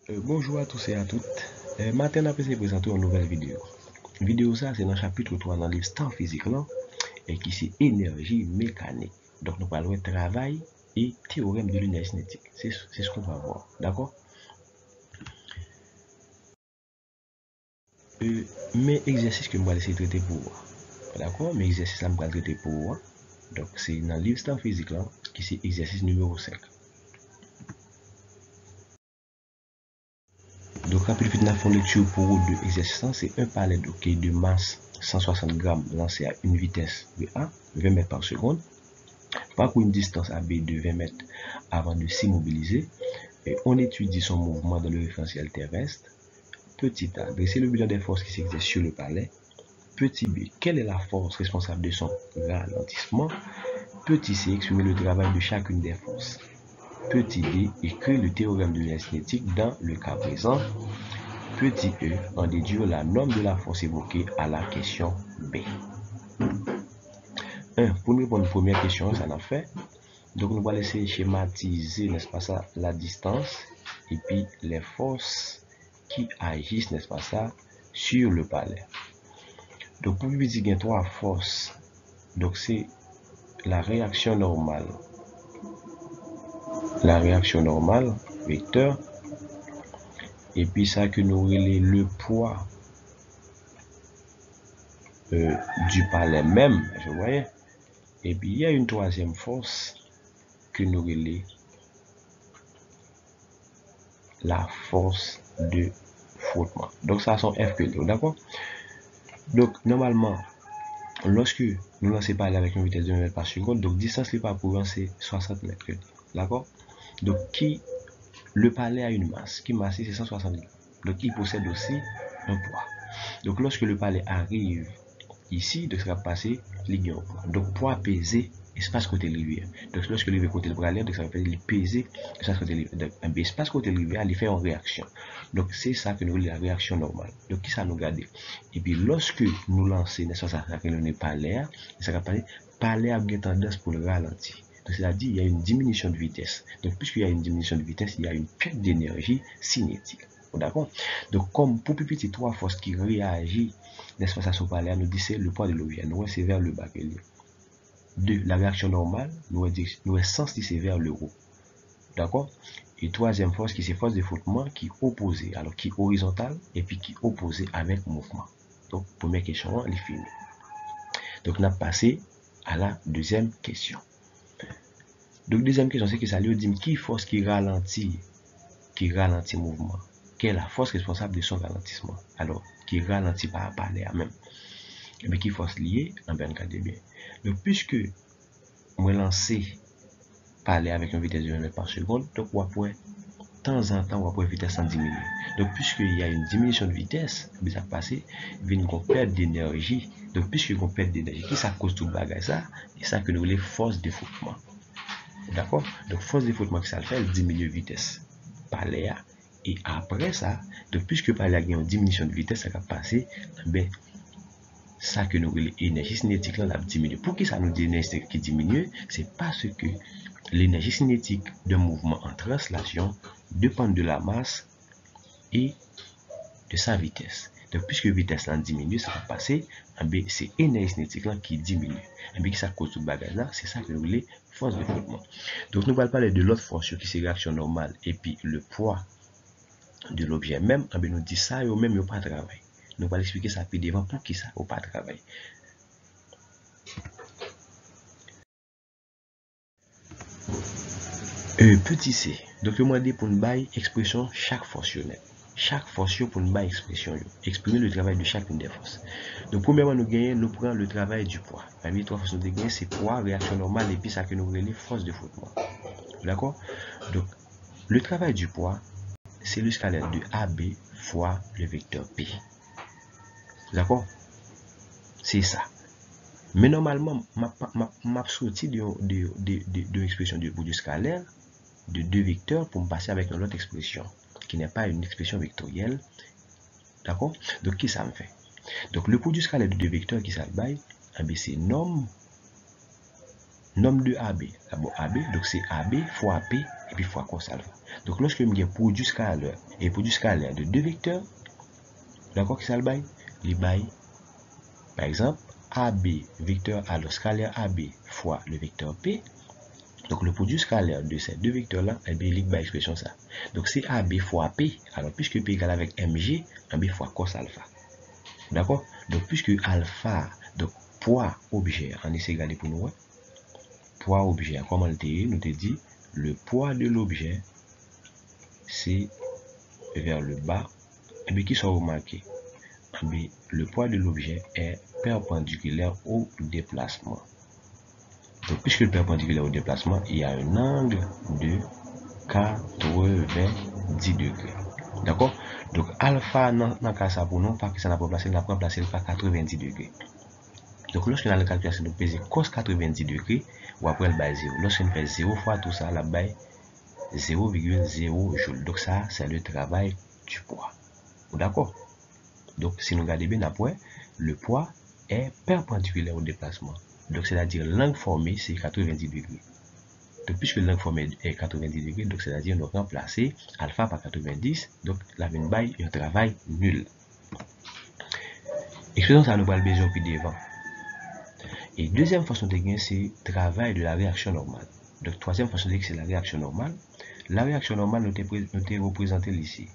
Bonjour à tous et à toutes. Matin, on vais présenter une nouvelle vidéo. Vidéo ça, c'est dans le chapitre 3 dans le temps physique là, et qui c'est énergie mécanique. Donc, nous parlons de travail et théorème de l'énergie cinétique. C'est ce qu'on va voir. D'accord? Mes exercices que je vais laisser traiter pour vous. D'accord? Mes exercices là, je vais traiter pour vous. Donc, c'est dans le livre temps physique là, qui c'est exercice numéro 5. Donc, rapide vite dans lecture pour vous de exercice, c'est un pallet de masse 160 grammes lancé à une vitesse de A, 20 mètres par seconde, parcourt une distance AB de 20 mètres avant de s'immobiliser. Et on étudie son mouvement dans le référentiel terrestre. Petit A, dresser le bilan des forces qui s'exercent sur le palais. Petit B, quelle est la force responsable de son ralentissement? Petit C, exprimer le travail de chacune des forces. Petit D, écrire le théorème de l'énergie cinétique dans le cas présent. Petit e, en déduire la norme de la force évoquée à la question B. Pour nous répondre à la première question, ça en fait. Donc, nous allons essayer de schématiser, n'est-ce pas ça, la distance et puis les forces qui agissent, n'est-ce pas ça, sur le palais. Donc, pour dire qu'il y a trois forces, donc c'est la réaction normale, vecteur, et puis ça que nous relève le poids du palais même, je voyais. Et puis il y a une troisième force que nous relève la force de frottement. Donc ça sont FP2, d'accord? Donc normalement, lorsque nous lançons par là avec une vitesse de 1 mètre par seconde, donc distance les parcourant c'est 60 mètres, d'accord? Donc le palais a une masse, qui masse c'est 160 grammes. Donc il possède aussi un poids. Donc lorsque le palais arrive ici, donc ça va passer ligne au poids. Donc poids pesé, espace côté rivière. Donc lorsque le côté le bras donc ça va faire peser espace côté rivière. Donc un espace côté rivière, il fait une réaction. Donc c'est ça que nous voulons la réaction normale. Donc qui ça nous garde? Et puis lorsque nous lançons, n'est-ce pas ça que nous n'est pas l'air, ça va parler palais a bien tendance pour le ralentir. Donc c'est-à-dire il y a une diminution de vitesse. Donc puisqu'il y a une diminution de vitesse, il y a une perte d'énergie cinétique. D'accord? Donc comme pour plus petit trois forces qui réagissent, n'est-ce pas ça sur palais, nous dit c'est le poids de l'objet. Nous c'est vers le bas. 2. La réaction normale, nous sens c'est vers le haut. D'accord? Et troisième force qui c'est force de frottement qui est opposée, alors qui est horizontale et puis qui est opposée avec mouvement. Donc première question, elle est finie. Donc on a passé à la deuxième question. Donc deuxième question, c'est que ça lui dit qui force qui ralentit mouvement. Quelle est la force responsable de son ralentissement? Alors, qui ralentit par palais à même. Mais qui force liée en bien cas de bien. Donc puisque moi lancé palais avec une vitesse de 20 mètres par seconde, donc on va de temps en temps on va vitesse en diminuer. Donc puisqu'il y a une diminution de vitesse, ça passe, il y a une perte d'énergie. Donc puisque une perte d'énergie, qui ça cause tout le bagage ça, et ça que nous voulons force de frottement. D'accord? Donc force de frottement que ça fait, elle diminue vitesse palais. Et après ça, donc puisque palais a une diminution de vitesse, ça va passer, ben ça que nous voulons énergie cinétique là, la diminue. Pour qui ça nous dit énergie qui diminue? C'est parce que l'énergie cinétique d'un mouvement en translation dépend de la masse et de sa vitesse. Donc, puisque la vitesse là diminue, ça va passer, c'est l'énergie cinétique là qui diminue. Et bien, qui ça cause tout le bagage là, c'est ça que nous voulons force de frottement. Donc, nous allons parler de l'autre force qui c'est réaction normale et puis le poids de l'objet même. Et bien, nous disons ça, et même, il n'y a pas de travail. Nous allons expliquer ça plus devant pour qui ça, il n'y a pas de travail. Petit c. Donc, nous demandons pour une baille expression chaque force. Chaque force pour une baille expression. Exprimer le travail de chacune des forces. Donc, premièrement, nous prenons le travail du poids. Parmi les trois forces de gagner, c'est poids, réaction normale et puis ça que nous relève force de frottement. D'accord? Donc, le travail du poids, c'est le scalaire de AB fois le vecteur P. D'accord? C'est ça. Mais normalement, m'a sorti de l'expression du scalaire de deux vecteurs pour me passer avec une autre expression qui n'est pas une expression vectorielle. D'accord? Donc, qui ça me fait? Donc, le produit scalaire de deux vecteurs qui ça baille, c'est norme nombre de AB. D'abord AB, donc c'est AB fois P et puis fois cos alpha. Donc lorsque je ai produit scalaire et produit scalaire de deux vecteurs, d'accord, qui ça le bail? Les bail, par exemple, AB, vecteur alors scalaire AB fois le vecteur P. Donc le produit scalaire de ces deux vecteurs-là, eh bien, il y a l'expression ça. Donc c'est AB fois P. Alors puisque P égale avec MG, AB fois cos alpha. D'accord? Donc puisque alpha, donc poids objet, on essaie de regarder pour nous. Poids objet, comment le dit? Nous te dit le poids de l'objet, c'est vers le bas. Et bien qui sont remarqués? Mais le poids de l'objet est perpendiculaire au déplacement. Donc, puisque le perpendiculaire au déplacement, il y a un angle de 90 degrés. D'accord? Donc, alpha, dans le cas ça pour nous, pas que ça n'a pas placé, on a placé le pas 90 degrés. Donc, lorsqu'on a le calculation de peser cos 90 degrés, ou après le bail 0. Lorsqu'on fait 0 fois tout ça, la bail 0,0 joule. Donc, ça, c'est le travail du poids. D'accord? Donc, si nous regardons bien après, le poids est perpendiculaire au déplacement. Donc, c'est-à-dire l'angle formé, c'est 90 degrés. Donc, puisque l'angle formé est 90 degrés, donc c'est-à-dire nous remplacer alpha par 90, donc la veine bail un travail nul. Expression ça nous va le besoin puis devant. Et deuxième façon de gagner, c'est travail de la réaction normale. Donc, troisième façon de gagner, c'est la réaction normale. La réaction normale, nous est représentée ici.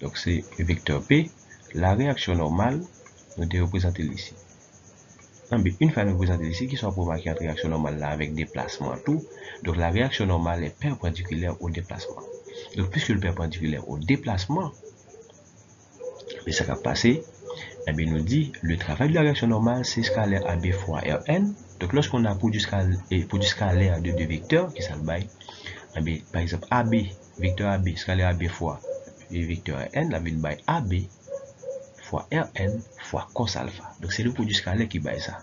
Donc, c'est le vecteur P. La réaction normale, nous est représentée ici. Une fois représentée ici, qui sont pour marquer la réaction normale là avec déplacement tout. Donc, la réaction normale est perpendiculaire au déplacement. Donc, puisque le perpendiculaire au déplacement, mais ça va passer, eh bien, nous dit le travail de la réaction normale, c'est scalaire AB fois Rn. Donc, lorsqu'on a produit scalaire de deux vecteurs, qui ça le bail, eh bien, par exemple, AB, vecteur AB, scalaire AB fois et vecteur Rn, la ville bail AB fois Rn fois cos alpha. Donc, c'est le produit scalaire qui baille ça.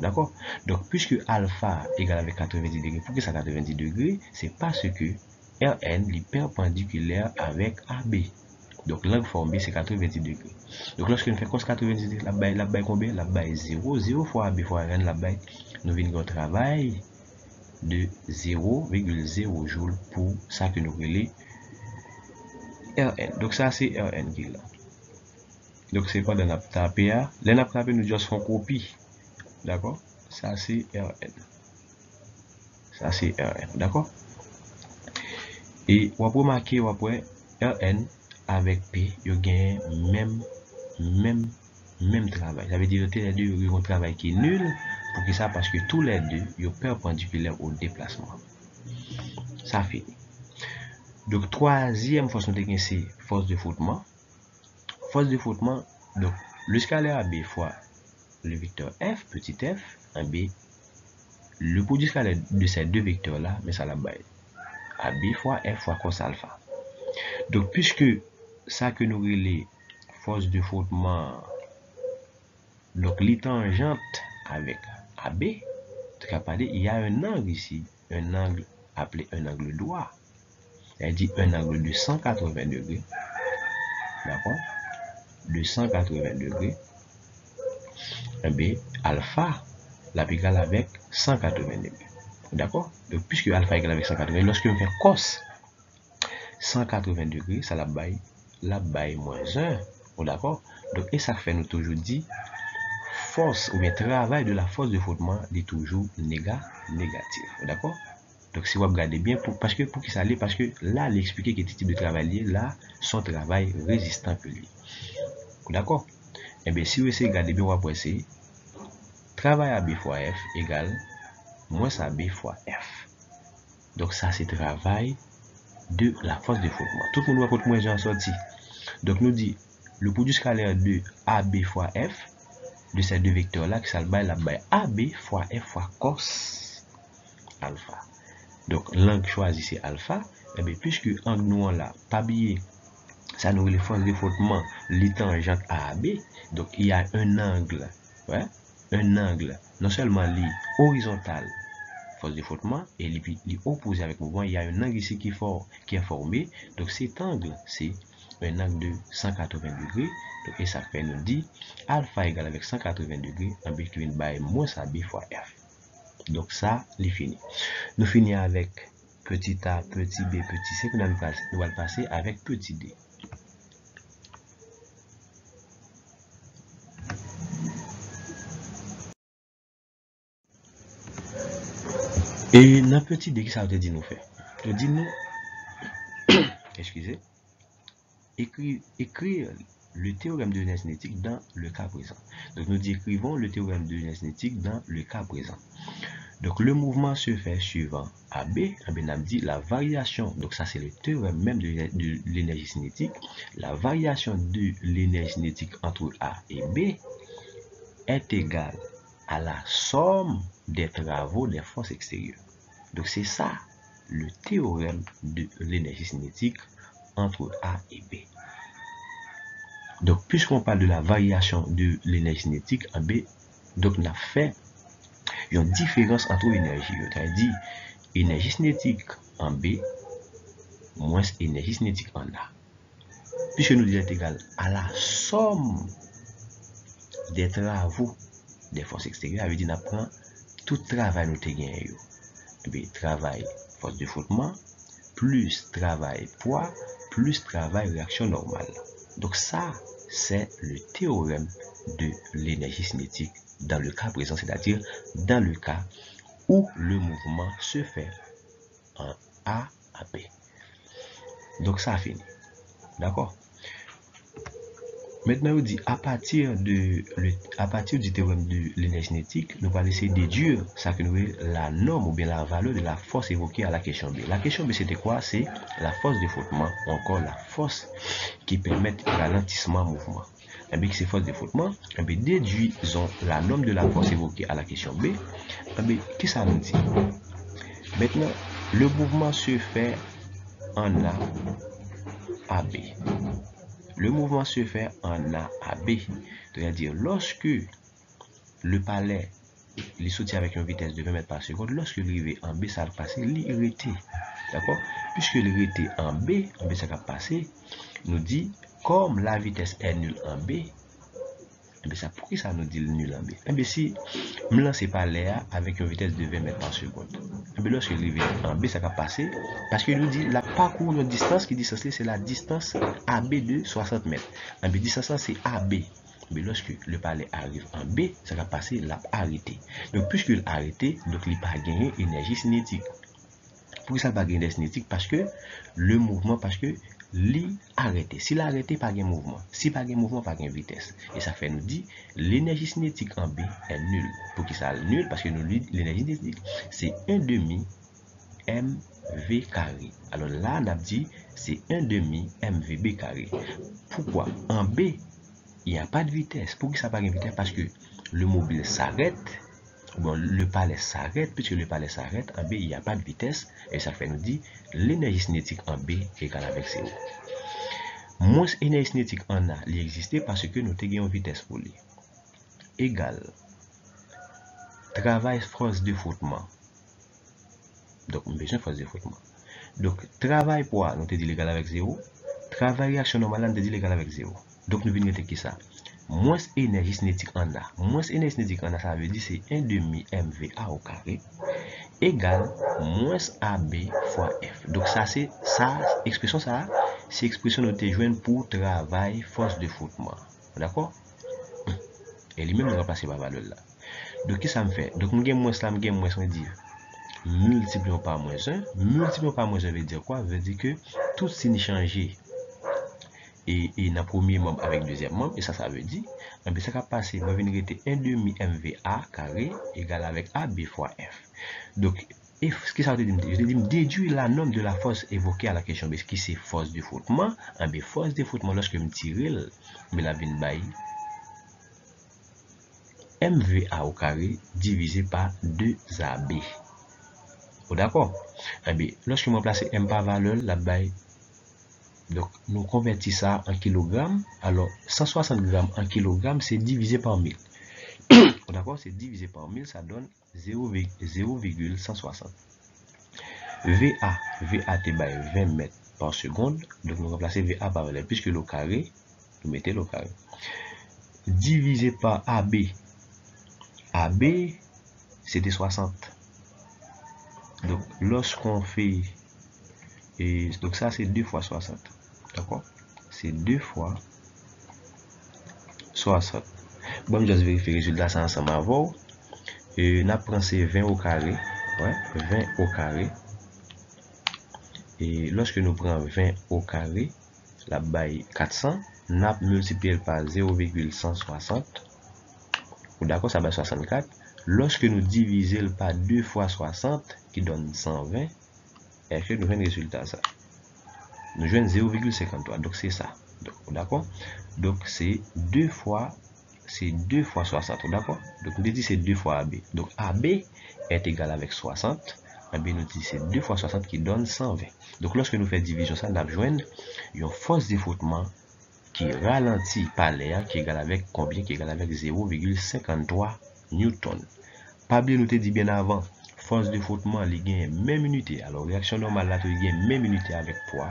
D'accord? Donc, puisque alpha égale avec 90 degrés, pour que ça 90 degrés, c'est parce que Rn est perpendiculaire avec AB. Donc, l'angle formé, c'est 90 degrés. Donc, lorsqu'on fait cos 90 degrés, la baille combien? La baille 0. 0 fois AB fois Rn, la baille, nous venons au travail de 0,0 joule pour ça que nous relais Rn. Donc, ça, c'est Rn qui est là. Donc, c'est pas dans la tapé. Là, la tapé, nous juste font copie. D'accord? Ça, c'est Rn. Ça, c'est Rn. D'accord? Et on va remarquer, Rn avec P, il gagne même travail. Ça veut dire que les deux ils ont un travail qui est nul. Pour que ça, parce que tous les deux, ils sont perpendiculaires au déplacement. Ça finit. Donc, troisième façon de gagner, c'est force de frottement. Force de frottement, donc, le scalaire AB fois le vecteur F, petit f, en B, le produit scalaire de ces deux vecteurs-là, mais ça la baille. AB fois F fois cos alpha. Donc, puisque ça que nous relais force de frottement, donc les tangentes avec AB, il y a un angle ici, un angle appelé un angle droit. Elle dit un angle de 180 degrés. D'accord? De 180 degrés. Et bien, alpha, la égale avec 180 degrés. D'accord? Donc, puisque alpha égale avec 180 degrés, lorsque on fait cos 180 degrés, ça la baille moins 1. D'accord? Donc, et ça fait nous toujours dit, force ou bien travail de la force de frottement est toujours négatif. D'accord? Donc, si vous regardez bien, parce que pour qu'il s'allait, parce que là, il expliquait que ce type de travail là, son travail résistant que lui. D'accord? Et bien, si vous essayez de regarder bien, on va passer travail AB fois F égale moins AB fois F. Donc, ça, c'est travail de la force de frottement. Tout le monde va contre moins en sorti. Donc, nous dit le produit scalaire de AB fois F de ces deux vecteurs là, qui s'appelle la baille AB fois F fois cos alpha. Donc, l'angle choisi c'est alpha. Et bien, puisque angle nous là, pas bien, ça nous les forces de frottement, les tangentes à AB. Donc, il y a un angle, ouais, un angle, non seulement horizontal, force de frottement, et les opposé avec mouvement, il y a un angle ici qui est formé. Donc, cet angle, c'est un angle de 180 degrés. Donc, et ça fait nous dit alpha égale avec 180 degrés, en B qui vient by moins AB fois F. Donc ça, c'est fini. Nous finissons avec petit a, petit b, petit c, nous allons passer avec petit d. Et dans petit d, qui ça veut dire nous faire? Je dis nous, excusez, écrire le théorème de l'énergie cinétique dans le cas présent. Donc nous écrivons le théorème de l'énergie cinétique dans le cas présent. Donc le mouvement se fait suivant AB. AB n'a dit la variation, donc ça c'est le théorème même de l'énergie cinétique. La variation de l'énergie cinétique entre A et B est égale à la somme des travaux des forces extérieures. Donc c'est ça le théorème de l'énergie cinétique entre A et B. Donc puisqu'on parle de la variation de l'énergie cinétique en B, donc on a fait une différence entre énergie. C'est-à-dire énergie cinétique en B moins énergie cinétique en A. Puisque nous disons est égal à la somme des travaux des forces extérieures, ça veut dire qu'on prend tout travail nous avons gagné. Travail force de frottement plus travail poids plus travail réaction normale. Donc ça, c'est le théorème de l'énergie cinétique dans le cas présent, c'est-à-dire dans le cas où le mouvement se fait en A à B. Donc ça a fini. D'accord? Maintenant, on dit à partir du théorème de l'énergie cinétique, nous allons essayer de déduire ça que nous est la norme ou bien la valeur de la force évoquée à la question B. La question B, c'était quoi? C'est la force de frottement ou encore la force qui permet le ralentissement mouvement. Et bien, ces forces de frottement, et bien, déduisons la norme de la force évoquée à la question B. Et bien, qu'est-ce que ça nous dit? Maintenant, le mouvement se fait en A à B. Le mouvement se fait en A à B. C'est-à-dire, lorsque le palais il saute avec une vitesse de 20 mètres par seconde, lorsque il arrive en B, ça va passer l'irrité. D'accord? Puisque l'irrité en B, ça va passer, nous dit, comme la vitesse est nulle en B, ça, pourquoi ça nous dit nul en B? Si je lance par l'air avec une vitesse de 20 mètres par seconde, lorsque l'arrivée en B, ça va passer parce qu'il nous dit la parcours de distance qui dit c'est la distance AB de 60 mètres. Distance c'est AB. Mais lorsque le palais arrive en B, ça va passer la arrêté. Donc puisqu'il a arrêté, donc il n'a pas gagné énergie cinétique. Pourquoi ça va gagner énergie cinétique? Parce que le mouvement, parce que li arrêté. Si l'arrêté pas de mouvement, si pas de mouvement, pas de vitesse. Et ça fait nous dit l'énergie cinétique en B est nulle. Pour qui ça nul? Parce que nous l'énergie cinétique c'est 1/2 mv carré. Alors là on a dit c'est 1/2 mvb carré. Pourquoi? En B il n'y a pas de vitesse. Pour qui ça pas de vitesse? Parce que le mobile s'arrête. Bon, le palais s'arrête, puisque le palais s'arrête, en B, il n'y a pas de vitesse, et ça fait nous dire l'énergie cinétique en B est égale avec 0. Moins énergie cinétique en A, il existe parce que nous avons une vitesse pour lui. Égal travail force de frottement. Donc, nous avons besoin de force de frottement. Donc, travail poids, nous avons dit égal avec 0. Travail réaction normale, nous avons dit égal avec 0. Donc, nous venons de qui ça? Moins énergie cinétique en A. Moins énergie cinétique en A, ça veut dire c'est 1/2 mva au carré égale moins AB fois F. Donc ça c'est ça, expression ça, c'est expression nous te joindre pour travail force de frottement. D'accord? Et lui-même nous remplacer par valeur là. Donc qu'est-ce que ça me fait? Donc nous gagne moins là, nous gagne moins, on dit multiplions par moins 1. Multiplions par moins 1 veut dire quoi? Veut dire que tout signe changé. Et dans premier membre avec deuxième membre, et ça veut dire, ça va passer, va venir être 1/2 mva carré égal avec AB fois F. Donc, F, ce que ça veut dire, je dis, déduire la norme de la force évoquée à la question B, qui c'est force de frottement. Force de frottement, lorsque je me tire, je la viens bailler mva au carré divisé par 2AB. D'accord? Lorsque je me place M par valeur, la baille. Donc, nous convertissons ça en kilogrammes. Alors, 160 grammes en kilogrammes, c'est divisé par 1000. D'accord? C'est divisé par 1000, ça donne 0,160. VA, c'est 20 mètres par seconde. Donc, nous remplacer VA par VL. Puisque le carré, nous mettez le carré. Divisé par AB. AB, c'était 60. Donc, lorsqu'on fait... Et donc, ça, c'est 2 fois 60. D'accord? C'est 2 fois 60. Bon, je vais vérifier le résultat ça ensemble avant. Et on a pris 20 au carré. Ouais, 20 au carré. Et lorsque nous prenons 20 au carré, la baille 400, on a multiplié par 0,160. D'accord, ça va 64. Lorsque nous divisons par 2 fois 60, qui donne 120, et que nous avons le résultat ça. Nous jouons 0,53. Donc c'est ça. D'accord? Donc c'est 2 fois 60. D'accord? Donc nous dit c'est 2 fois AB. Donc AB est égal avec 60. AB nous dit c'est 2 fois 60 qui donne 120. Donc lorsque nous faisons division ça, nous avons une force d'effoutement qui ralentit par l'air qui est égal avec combien? Qui est égal avec 0,53 Newton. Pas oublier nous te dit bien avant, force d'effoutement il gagne même unité. Alors réaction normale là tu gagne même unité avec poids.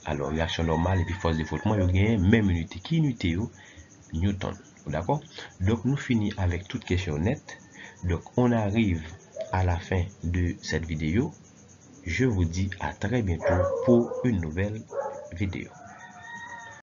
Alors réaction normale et puis force d'effoutement il gagne même unité. Qui unité? Newton. D'accord? Donc nous finissons avec toute question nette. Donc on arrive à la fin de cette vidéo. Je vous dis à très bientôt pour une nouvelle vidéo.